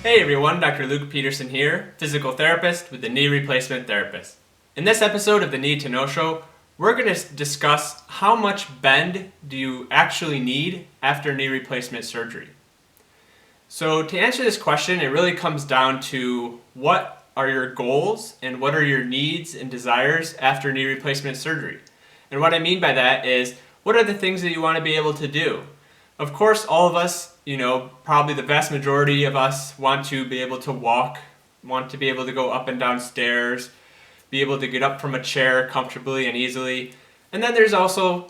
Hey everyone, Dr. Luke Peterson here, physical therapist with the Knee Replacement Therapist. In this episode of the Knee to Know Show, we're going to discuss how much bend do you actually need after knee replacement surgery. So to answer this question, it really comes down to what are your goals and what are your needs and desires after knee replacement surgery. And what I mean by that is, what are the things that you want to be able to do? Of course, all of us, probably the vast majority of us want to be able to walk, want to be able to go up and down stairs, be able to get up from a chair comfortably and easily. And then there's also,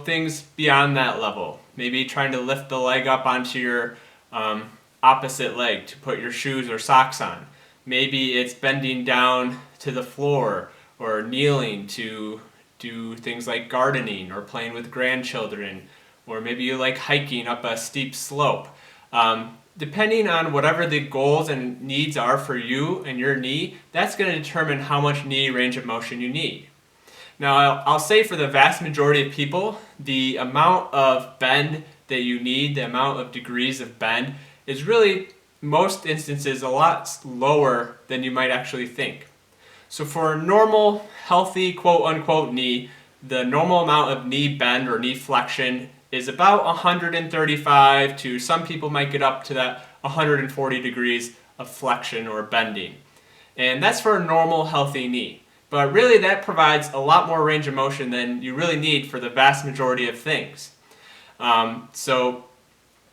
things beyond that level. Maybe trying to lift the leg up onto your opposite leg to put your shoes or socks on. Maybe it's bending down to the floor or kneeling to do things like gardening or playing with grandchildren. Or maybe you like hiking up a steep slope. Depending on whatever the goals and needs are for you and your knee, that's going to determine how much knee range of motion you need. Now, I'll say for the vast majority of people, the amount of bend that you need, the amount of degrees of bend, is really, most instances, a lot lower than you might actually think. So for a normal, healthy, quote-unquote knee, the normal amount of knee bend or knee flexion is about 135 to, some people might get up to that 140 degrees of flexion or bending. And that's for a normal, healthy knee. But really that provides a lot more range of motion than you really need for the vast majority of things. So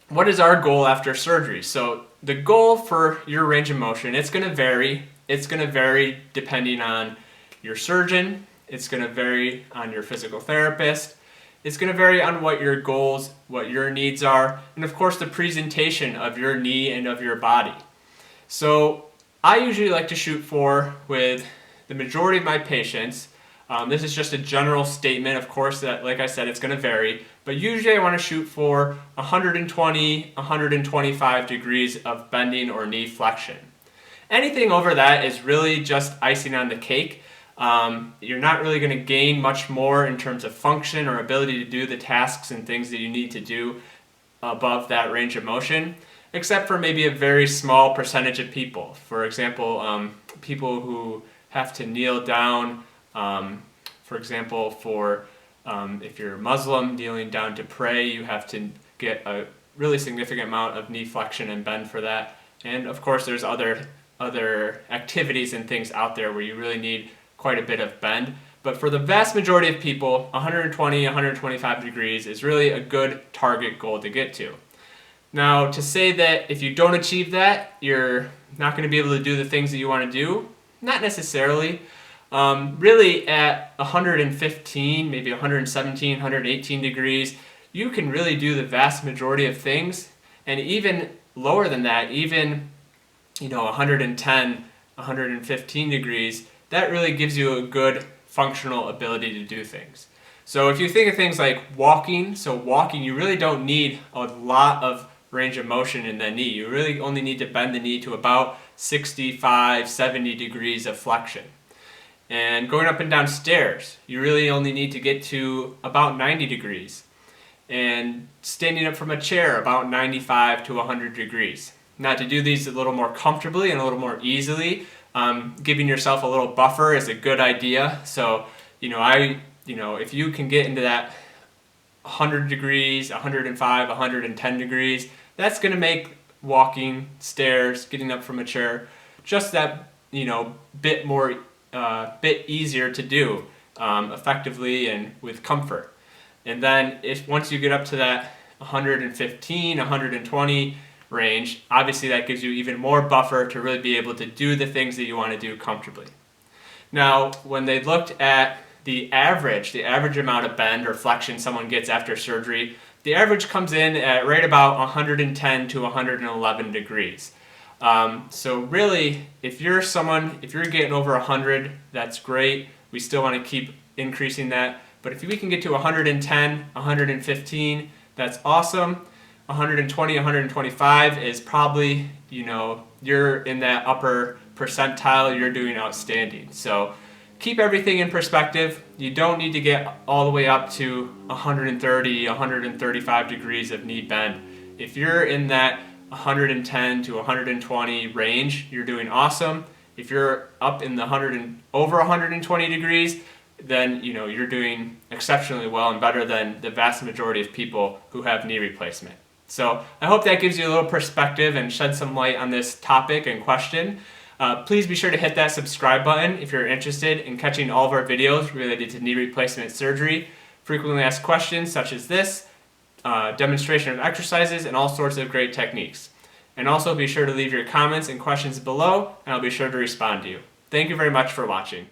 what is our goal after surgery? So the goal for your range of motion, it's going to vary. It's going to vary depending on your surgeon. It's going to vary on your physical therapist. It's going to vary on what your goals, what your needs are, and of course the presentation of your knee and of your body. So I usually like to shoot for, with the majority of my patients, this is just a general statement, of course, that, like I said, it's going to vary, but usually I want to shoot for 120, 125 degrees of bending or knee flexion. Anything over that is really just icing on the cake. You're not really going to gain much more in terms of function or ability to do the tasks and things that you need to do above that range of motion, except for maybe a very small percentage of people. For example, people who have to kneel down, for example, if you're Muslim, kneeling down to pray, you have to get a really significant amount of knee flexion and bend for that. And of course, there's other activities and things out there where you really need quite a bit of bend, but for the vast majority of people, 120, 125 degrees is really a good target goal to get to. Now, to say that if you don't achieve that, you're not going to be able to do the things that you want to do, not necessarily. Really at 115, maybe 117, 118 degrees, you can really do the vast majority of things, and even lower than that, even 110, 115 degrees, that really gives you a good functional ability to do things. So if you think of things like walking, you really don't need a lot of range of motion in the knee. You really only need to bend the knee to about 65, 70 degrees of flexion. And going up and down stairs, you really only need to get to about 90 degrees. And standing up from a chair, about 95 to 100 degrees. Now, to do these a little more comfortably and a little more easily, giving yourself a little buffer is a good idea. So, if you can get into that 100 degrees, 105, 110 degrees, that's going to make walking, stairs, getting up from a chair, just that, bit easier to do effectively and with comfort. And then once you get up to that 115, 120 range, obviously that gives you even more buffer to really be able to do the things that you want to do comfortably. Now, when they looked at the average amount of bend or flexion someone gets after surgery, the average comes in at right about 110 to 111 degrees. So really, if you're getting over 100, that's great. We still want to keep increasing that. But if we can get to 110, 115, that's awesome. 120, 125 is probably, you're in that upper percentile, you're doing outstanding. So keep everything in perspective. You don't need to get all the way up to 130, 135 degrees of knee bend. If you're in that 110 to 120 range, you're doing awesome. If you're up in the over 120 degrees, then you're doing exceptionally well and better than the vast majority of people who have knee replacement. So I hope that gives you a little perspective and shed some light on this topic and question. Please be sure to hit that subscribe button if you're interested in catching all of our videos related to knee replacement surgery, frequently asked questions such as this, demonstration of exercises, and all sorts of great techniques. And also be sure to leave your comments and questions below, and I'll be sure to respond to you. Thank you very much for watching.